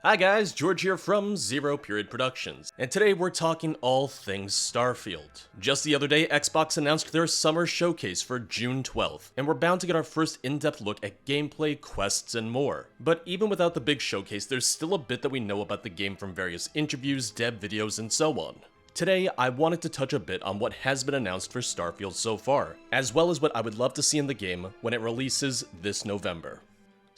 Hi guys, George here from Zero Period Productions, and today we're talking all things Starfield. Just the other day, Xbox announced their summer showcase for June 12th, and we're bound to get our first in-depth look at gameplay, quests, and more. But even without the big showcase, there's still a bit that we know about the game from various interviews, dev videos, and so on. Today, I wanted to touch a bit on what has been announced for Starfield so far, as well as what I would love to see in the game when it releases this November.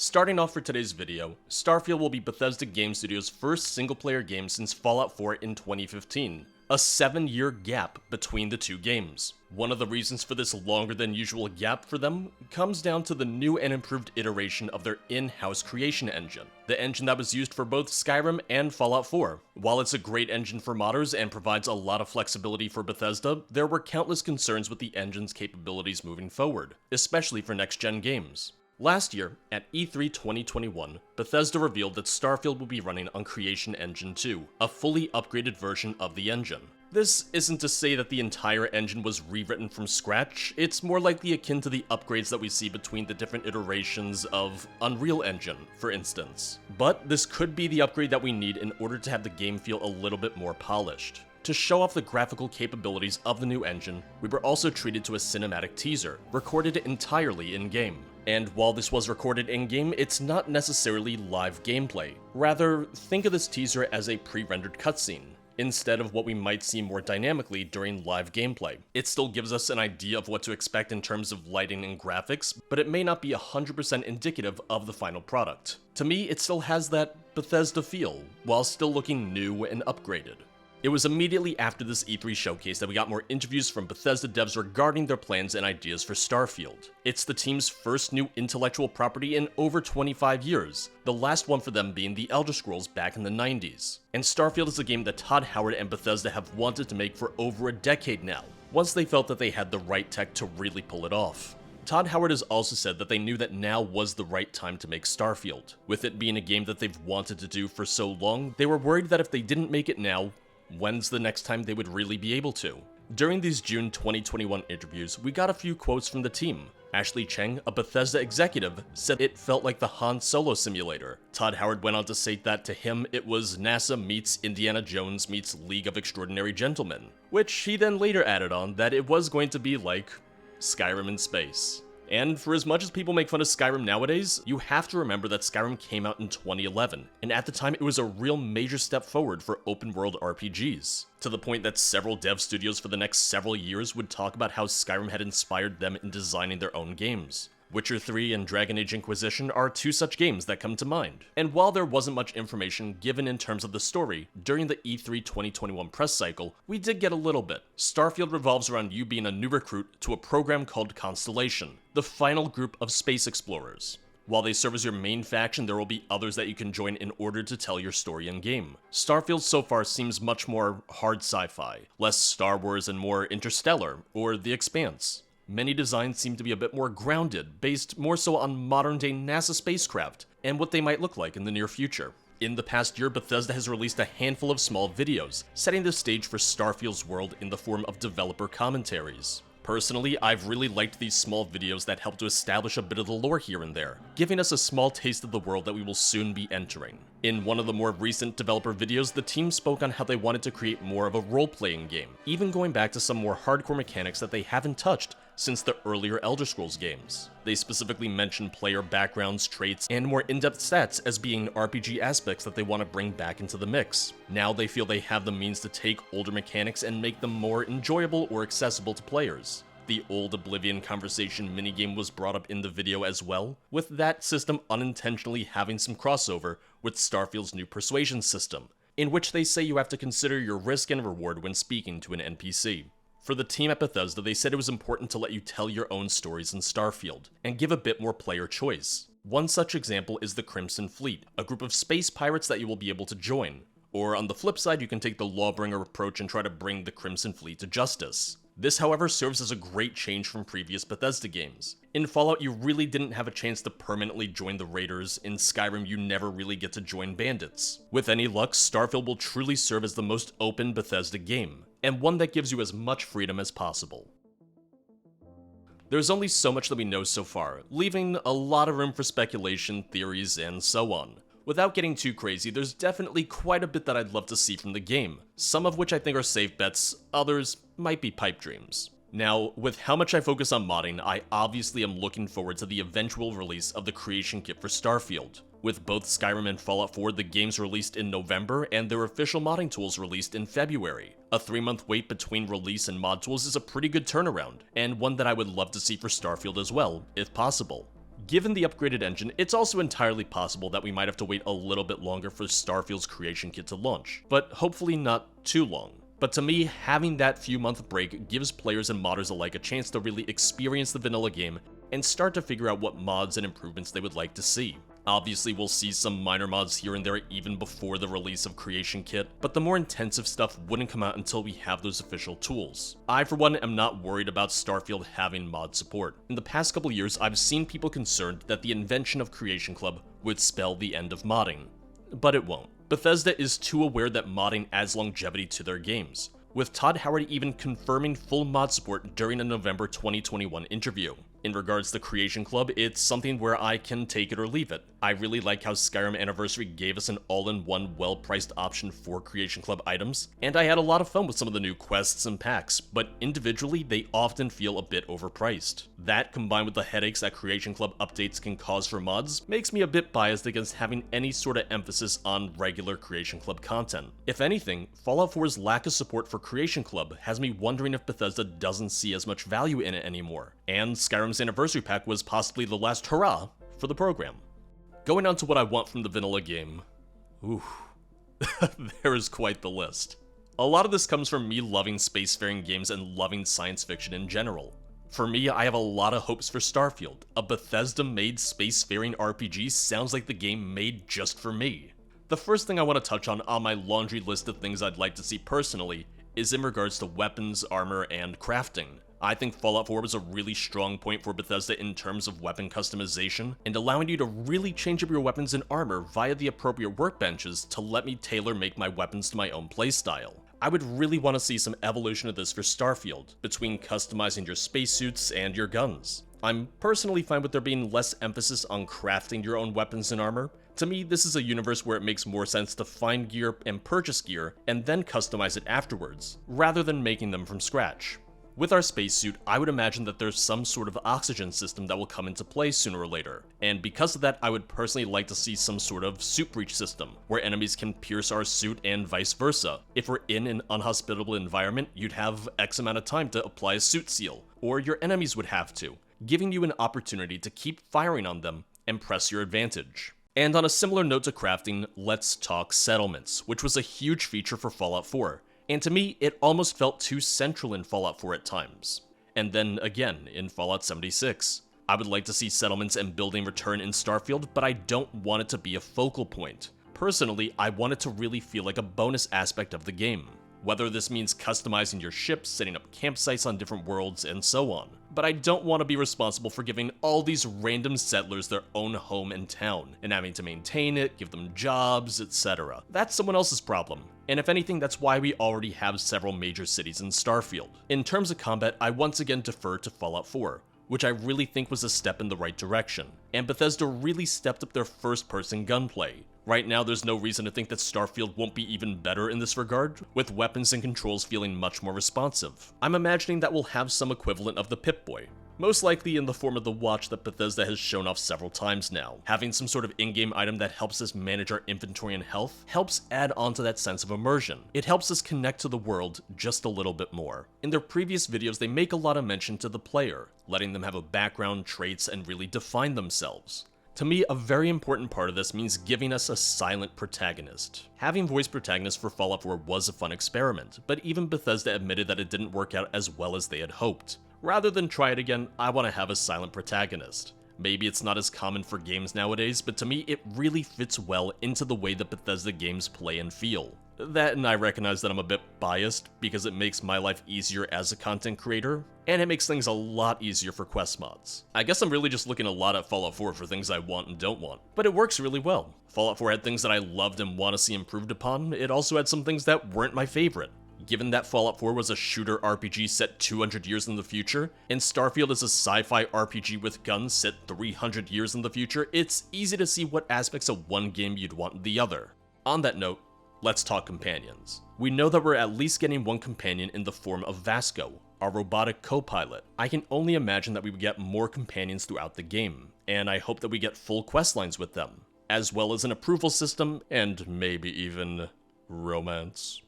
Starting off for today's video, Starfield will be Bethesda Games Studio's first single-player game since Fallout 4 in 2015, a 7-year gap between the two games. One of the reasons for this longer than usual gap for them comes down to the new and improved iteration of their in-house creation engine, the engine that was used for both Skyrim and Fallout 4. While it's a great engine for modders and provides a lot of flexibility for Bethesda, there were countless concerns with the engine's capabilities moving forward, especially for next-gen games. Last year, at E3 2021, Bethesda revealed that Starfield will be running on Creation Engine 2, a fully upgraded version of the engine. This isn't to say that the entire engine was rewritten from scratch, it's more likely akin to the upgrades that we see between the different iterations of Unreal Engine, for instance. But this could be the upgrade that we need in order to have the game feel a little bit more polished. To show off the graphical capabilities of the new engine, we were also treated to a cinematic teaser, recorded entirely in-game. And while this was recorded in-game, it's not necessarily live gameplay. Rather, think of this teaser as a pre-rendered cutscene, instead of what we might see more dynamically during live gameplay. It still gives us an idea of what to expect in terms of lighting and graphics, but it may not be 100% indicative of the final product. To me, it still has that Bethesda feel, while still looking new and upgraded. It was immediately after this E3 showcase that we got more interviews from Bethesda devs regarding their plans and ideas for Starfield. It's the team's first new intellectual property in over 25 years, the last one for them being the Elder Scrolls back in the 90s. And Starfield is a game that Todd Howard and Bethesda have wanted to make for over a decade now, once they felt that they had the right tech to really pull it off. Todd Howard has also said that they knew that now was the right time to make Starfield. With it being a game that they've wanted to do for so long, they were worried that if they didn't make it now, when's the next time they would really be able to? During these June 2021 interviews, we got a few quotes from the team. Ashley Cheng, a Bethesda executive, said it felt like the Han Solo simulator. Todd Howard went on to say that to him it was NASA meets Indiana Jones meets League of Extraordinary Gentlemen, which he then later added on that it was going to be like Skyrim in space. And for as much as people make fun of Skyrim nowadays, you have to remember that Skyrim came out in 2011, and at the time it was a real major step forward for open-world RPGs, to the point that several dev studios for the next several years would talk about how Skyrim had inspired them in designing their own games. Witcher 3 and Dragon Age Inquisition are two such games that come to mind. And while there wasn't much information given in terms of the story, during the E3 2021 press cycle, we did get a little bit. Starfield revolves around you being a new recruit to a program called Constellation, the final group of space explorers. While they serve as your main faction, there will be others that you can join in order to tell your story in-game. Starfield so far seems much more hard sci-fi, less Star Wars and more Interstellar, or The Expanse. Many designs seem to be a bit more grounded, based more so on modern-day NASA spacecraft, and what they might look like in the near future. In the past year, Bethesda has released a handful of small videos, setting the stage for Starfield's world in the form of developer commentaries. Personally, I've really liked these small videos that help to establish a bit of the lore here and there, giving us a small taste of the world that we will soon be entering. In one of the more recent developer videos, the team spoke on how they wanted to create more of a role-playing game, even going back to some more hardcore mechanics that they haven't touched since the earlier Elder Scrolls games. They specifically mentioned player backgrounds, traits, and more in-depth stats as being RPG aspects that they want to bring back into the mix. Now they feel they have the means to take older mechanics and make them more enjoyable or accessible to players. The old Oblivion conversation minigame was brought up in the video as well, with that system unintentionally having some crossover with Starfield's new persuasion system, in which they say you have to consider your risk and reward when speaking to an NPC. For the team at Bethesda, they said it was important to let you tell your own stories in Starfield, and give a bit more player choice. One such example is the Crimson Fleet, a group of space pirates that you will be able to join. Or on the flip side, you can take the Lawbringer approach and try to bring the Crimson Fleet to justice. This, however, serves as a great change from previous Bethesda games. In Fallout, you really didn't have a chance to permanently join the Raiders. In Skyrim, you never really get to join bandits. With any luck, Starfield will truly serve as the most open Bethesda game, and one that gives you as much freedom as possible. There's only so much that we know so far, leaving a lot of room for speculation, theories, and so on. Without getting too crazy, there's definitely quite a bit that I'd love to see from the game, some of which I think are safe bets, others might be pipe dreams. Now, with how much I focus on modding, I obviously am looking forward to the eventual release of the creation kit for Starfield. With both Skyrim and Fallout 4, the games released in November and their official modding tools released in February. A 3-month wait between release and mod tools is a pretty good turnaround, and one that I would love to see for Starfield as well, if possible. Given the upgraded engine, it's also entirely possible that we might have to wait a little bit longer for Starfield's creation kit to launch, but hopefully not too long. But to me, having that few-month break gives players and modders alike a chance to really experience the vanilla game and start to figure out what mods and improvements they would like to see. Obviously, we'll see some minor mods here and there even before the release of Creation Kit, but the more intensive stuff wouldn't come out until we have those official tools. I, for one, am not worried about Starfield having mod support. In the past couple years, I've seen people concerned that the invention of Creation Club would spell the end of modding. But it won't. Bethesda is too aware that modding adds longevity to their games, with Todd Howard even confirming full mod support during a November 2021 interview. In regards to Creation Club, it's something where I can take it or leave it. I really like how Skyrim Anniversary gave us an all-in-one, well-priced option for Creation Club items, and I had a lot of fun with some of the new quests and packs, but individually, they often feel a bit overpriced. That, combined with the headaches that Creation Club updates can cause for mods, makes me a bit biased against having any sort of emphasis on regular Creation Club content. If anything, Fallout 4's lack of support for Creation Club has me wondering if Bethesda doesn't see as much value in it anymore, and Skyrim's Anniversary Pack was possibly the last hurrah for the program. Going on to what I want from the vanilla game. Ooh, there is quite the list. A lot of this comes from me loving spacefaring games and loving science fiction in general. For me, I have a lot of hopes for Starfield. A Bethesda-made spacefaring RPG sounds like the game made just for me. The first thing I want to touch on my laundry list of things I'd like to see personally is in regards to weapons, armor, and crafting. I think Fallout 4 was a really strong point for Bethesda in terms of weapon customization, and allowing you to really change up your weapons and armor via the appropriate workbenches to let me tailor-make my weapons to my own playstyle. I would really want to see some evolution of this for Starfield, between customizing your spacesuits and your guns. I'm personally fine with there being less emphasis on crafting your own weapons and armor. To me, this is a universe where it makes more sense to find gear and purchase gear, and then customize it afterwards, rather than making them from scratch. With our spacesuit, I would imagine that there's some sort of oxygen system that will come into play sooner or later, and because of that, I would personally like to see some sort of suit breach system, where enemies can pierce our suit and vice versa. If we're in an unhospitable environment, you'd have X amount of time to apply a suit seal, or your enemies would have to, giving you an opportunity to keep firing on them and press your advantage. And on a similar note to crafting, let's talk settlements, which was a huge feature for Fallout 4. And to me, it almost felt too central in Fallout 4 at times. And then again, in Fallout 76. I would like to see settlements and building return in Starfield, but I don't want it to be a focal point. Personally, I want it to really feel like a bonus aspect of the game. Whether this means customizing your ships, setting up campsites on different worlds, and so on. But I don't want to be responsible for giving all these random settlers their own home and town, and having to maintain it, give them jobs, etc. That's someone else's problem. And if anything, that's why we already have several major cities in Starfield. In terms of combat, I once again defer to Fallout 4, which I really think was a step in the right direction. And Bethesda really stepped up their first-person gunplay. Right now, there's no reason to think that Starfield won't be even better in this regard, with weapons and controls feeling much more responsive. I'm imagining that we'll have some equivalent of the Pip-Boy, most likely in the form of the watch that Bethesda has shown off several times now. Having some sort of in-game item that helps us manage our inventory and health helps add on to that sense of immersion. It helps us connect to the world just a little bit more. In their previous videos, they make a lot of mention to the player, letting them have a background, traits, and really define themselves. To me, a very important part of this means giving us a silent protagonist. Having voice protagonists for Fallout 4 was a fun experiment, but even Bethesda admitted that it didn't work out as well as they had hoped. Rather than try it again, I want to have a silent protagonist. Maybe it's not as common for games nowadays, but to me it really fits well into the way that Bethesda games play and feel. That, and I recognize that I'm a bit biased, because it makes my life easier as a content creator, and it makes things a lot easier for quest mods. I guess I'm really just looking a lot at Fallout 4 for things I want and don't want, but it works really well. Fallout 4 had things that I loved and want to see improved upon. It also had some things that weren't my favorite. given that Fallout 4 was a shooter RPG set 200 years in the future, and Starfield is a sci-fi RPG with guns set 300 years in the future, it's easy to see what aspects of one game you'd want in the other. On that note, let's talk companions. We know that we're at least getting one companion in the form of Vasco, our robotic co-pilot. I can only imagine that we would get more companions throughout the game, and I hope that we get full questlines with them, as well as an approval system, and maybe even romance.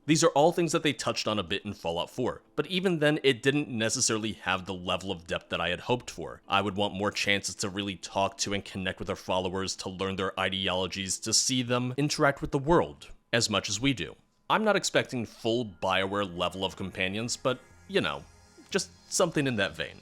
These are all things that they touched on a bit in Fallout 4, but even then it didn't necessarily have the level of depth that I had hoped for. I would want more chances to really talk to and connect with our followers, to learn their ideologies, to see them interact with the world, as much as we do. I'm not expecting full BioWare level of companions, but, you know, just something in that vein.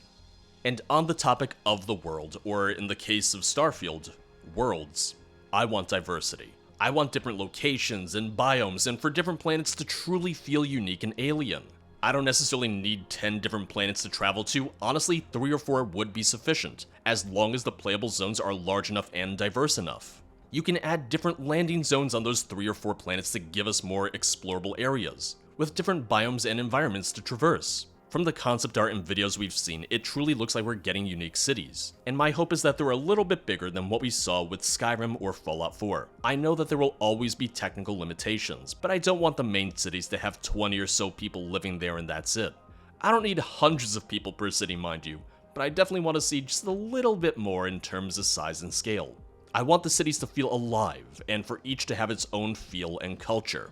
And on the topic of the world, or in the case of Starfield, worlds, I want diversity. I want different locations and biomes, and for different planets to truly feel unique and alien. I don't necessarily need 10 different planets to travel to, honestly 3 or 4 would be sufficient, as long as the playable zones are large enough and diverse enough. You can add different landing zones on those 3 or 4 planets to give us more explorable areas, with different biomes and environments to traverse. From the concept art and videos we've seen, it truly looks like we're getting unique cities, and my hope is that they're a little bit bigger than what we saw with Skyrim or Fallout 4. I know that there will always be technical limitations, but I don't want the main cities to have 20 or so people living there and that's it. I don't need hundreds of people per city, mind you, but I definitely want to see just a little bit more in terms of size and scale. I want the cities to feel alive, and for each to have its own feel and culture.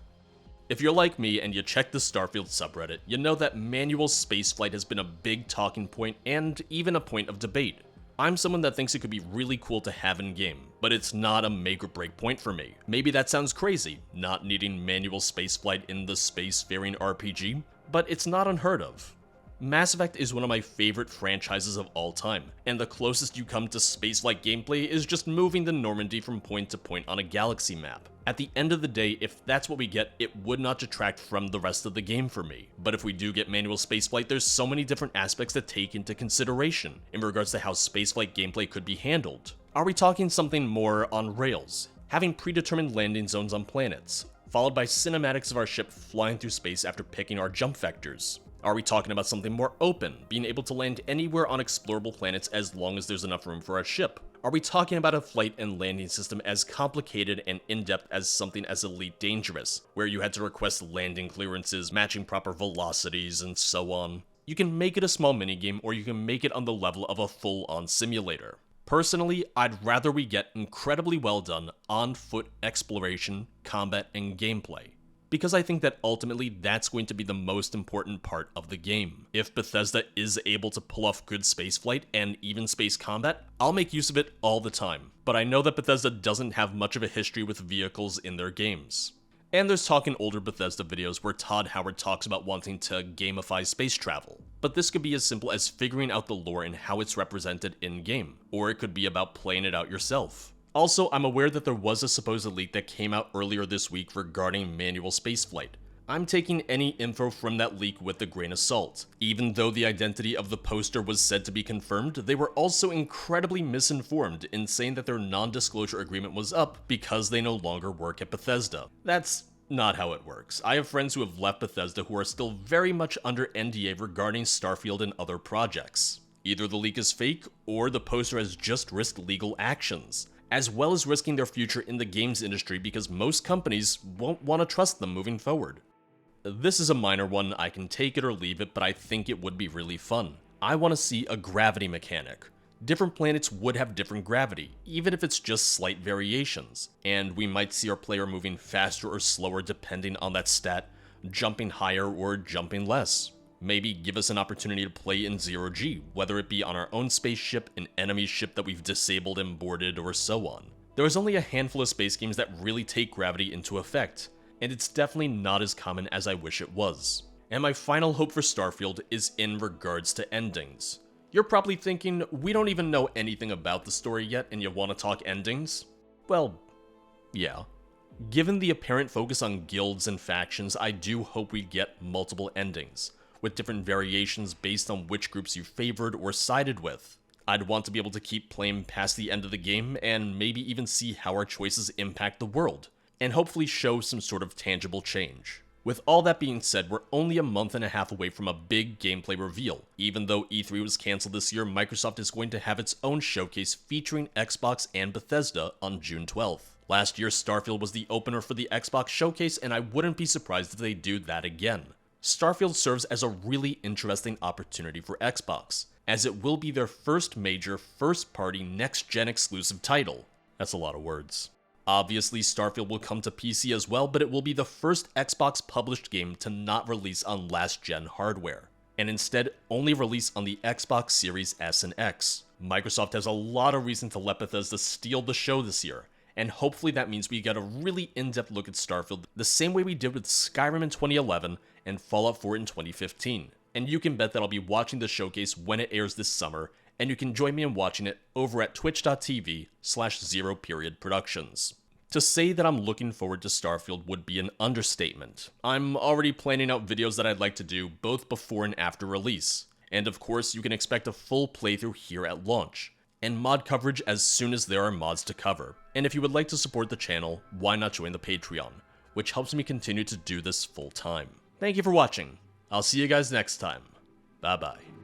If you're like me and you check the Starfield subreddit, you know that manual spaceflight has been a big talking point and even a point of debate. I'm someone that thinks it could be really cool to have in-game, but it's not a make or break point for me. Maybe that sounds crazy, not needing manual spaceflight in the spacefaring RPG, but it's not unheard of. Mass Effect is one of my favorite franchises of all time, and the closest you come to spaceflight gameplay is just moving the Normandy from point to point on a galaxy map. At the end of the day, if that's what we get, it would not detract from the rest of the game for me. But if we do get manual spaceflight, there's so many different aspects to take into consideration in regards to how spaceflight gameplay could be handled. Are we talking something more on rails, having predetermined landing zones on planets, followed by cinematics of our ship flying through space after picking our jump vectors? Are we talking about something more open, being able to land anywhere on explorable planets as long as there's enough room for our ship? Are we talking about a flight and landing system as complicated and in-depth as something as Elite Dangerous, where you had to request landing clearances, matching proper velocities, and so on? You can make it a small minigame, or you can make it on the level of a full-on simulator. Personally, I'd rather we get incredibly well done on-foot exploration, combat, and gameplay, because I think that ultimately that's going to be the most important part of the game. If Bethesda is able to pull off good spaceflight and even space combat, I'll make use of it all the time. But I know that Bethesda doesn't have much of a history with vehicles in their games. And there's talk in older Bethesda videos where Todd Howard talks about wanting to gamify space travel. But this could be as simple as figuring out the lore and how it's represented in-game, or it could be about playing it out yourself. Also, I'm aware that there was a supposed leak that came out earlier this week regarding manual spaceflight. I'm taking any info from that leak with a grain of salt. Even though the identity of the poster was said to be confirmed, they were also incredibly misinformed in saying that their non-disclosure agreement was up because they no longer work at Bethesda. That's not how it works. I have friends who have left Bethesda who are still very much under NDA regarding Starfield and other projects. Either the leak is fake, or the poster has just risked legal actions, as well as risking their future in the games industry because most companies won't want to trust them moving forward. This is a minor one, I can take it or leave it, but I think it would be really fun. I want to see a gravity mechanic. Different planets would have different gravity, even if it's just slight variations, and we might see our player moving faster or slower depending on that stat, jumping higher or jumping less. Maybe give us an opportunity to play in zero-G, whether it be on our own spaceship, an enemy ship that we've disabled and boarded, or so on. There is only a handful of space games that really take gravity into effect, and it's definitely not as common as I wish it was. And my final hope for Starfield is in regards to endings. You're probably thinking, we don't even know anything about the story yet and you want to talk endings? Well, yeah. Given the apparent focus on guilds and factions, I do hope we get multiple endings, with different variations based on which groups you favored or sided with. I'd want to be able to keep playing past the end of the game and maybe even see how our choices impact the world, and hopefully show some sort of tangible change. With all that being said, we're only a month and a half away from a big gameplay reveal. Even though E3 was cancelled this year, Microsoft is going to have its own showcase featuring Xbox and Bethesda on June 12th. Last year, Starfield was the opener for the Xbox showcase, and I wouldn't be surprised if they do that again. Starfield serves as a really interesting opportunity for Xbox, as it will be their first major, first-party, next-gen exclusive title. That's a lot of words. Obviously, Starfield will come to PC as well, but it will be the first Xbox-published game to not release on last-gen hardware, and instead only release on the Xbox Series S and X. Microsoft has a lot of reason to let Bethesda steal the show this year, and hopefully that means we get a really in-depth look at Starfield the same way we did with Skyrim in 2011 and Fallout 4 in 2015. And you can bet that I'll be watching the showcase when it airs this summer, and you can join me in watching it over at twitch.tv/0periodproductions. To say that I'm looking forward to Starfield would be an understatement. I'm already planning out videos that I'd like to do both before and after release. And of course, you can expect a full playthrough here at launch, and mod coverage as soon as there are mods to cover. And if you would like to support the channel, why not join the Patreon, which helps me continue to do this full time. Thank you for watching. I'll see you guys next time. Bye bye.